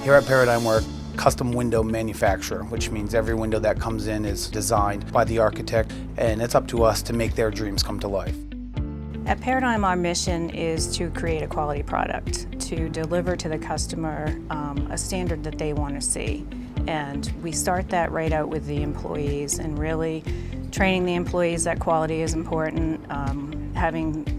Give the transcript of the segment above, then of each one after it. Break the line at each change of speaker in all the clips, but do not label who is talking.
Here at Paradigm, we're a custom window manufacturer, which means every window that comes in is designed by the architect, and it's up to us to make their dreams come to life.
At Paradigm, our mission is to create a quality product, to deliver to the customer a standard that they want to see. And we start that right out with the employees and really training the employees that quality is important,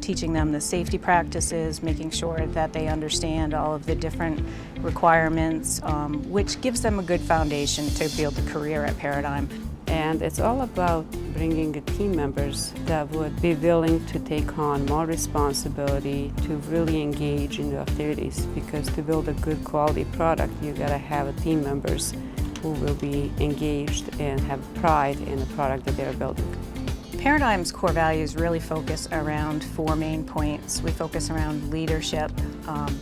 teaching them the safety practices, making sure that they understand all of the different requirements, which gives them a good foundation to build a career at Paradigm.
And it's all about bringing the team members that would be willing to take on more responsibility, to really engage in the activities, because to build a good quality product, you gotta have team members who will be engaged and have pride in the product that they're building.
Paradigm's core values really focus around 4 main points. We focus around leadership,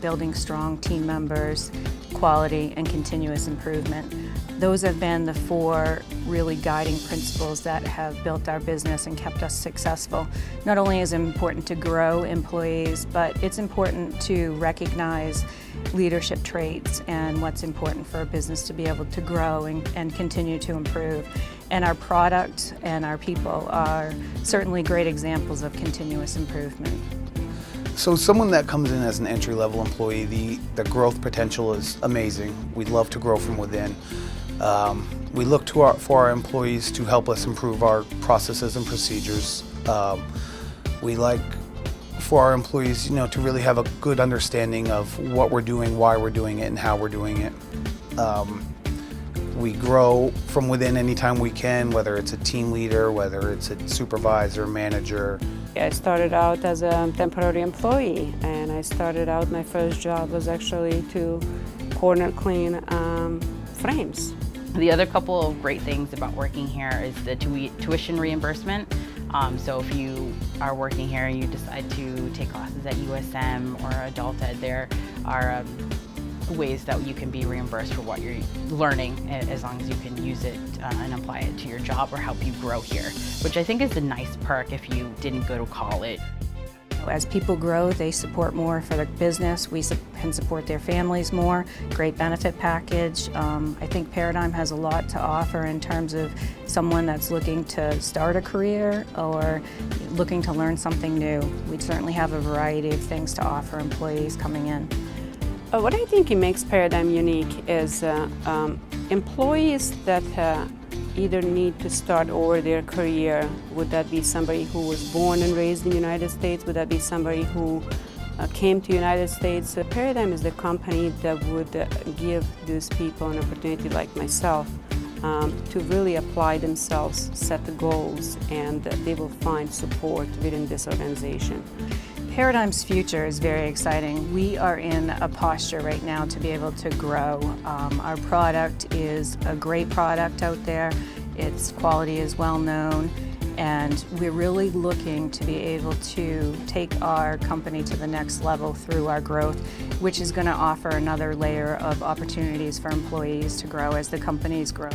building strong team members, quality, and continuous improvement. Those have been the 4 really guiding principles that have built our business and kept us successful. Not only is it important to grow employees, but it's important to recognize leadership traits and what's important for a business to be able to grow and continue to improve. And our product and our people are certainly great examples of continuous improvement.
So someone that comes in as an entry-level employee, the growth potential is amazing. We'd love to grow from within. We look for our employees to help us improve our processes and procedures. We like for our employees, to really have a good understanding of what we're doing, why we're doing it, and how we're doing it. We grow from within anytime we can, whether it's a team leader, whether it's a supervisor, manager.
I started out as a temporary employee, and I started out, my first job was actually to corner clean frames.
The other couple of great things about working here is the tuition reimbursement. So if you are working here and you decide to take classes at USM or Adult Ed, there are ways that you can be reimbursed for what you're learning, as long as you can use it and apply it to your job or help you grow here, which I think is a nice perk if you didn't go to college.
As people grow, they support more for the business. We can support their families more. Great benefit package. I think Paradigm has a lot to offer in terms of someone that's looking to start a career or looking to learn something new. We certainly have a variety of things to offer employees coming in.
What I think makes Paradigm unique is employees that either need to start over their career. Would that be somebody who was born and raised in the United States? Would that be somebody who came to the United States? Paradigm is the company that would give those people an opportunity like myself to really apply themselves, set the goals, and they will find support within this organization.
Paradigm's future is very exciting. We are in a posture right now to be able to grow. Our product is a great product out there. Its quality is well known, and we're really looking to be able to take our company to the next level through our growth, which is going to offer another layer of opportunities for employees to grow as the companies grow.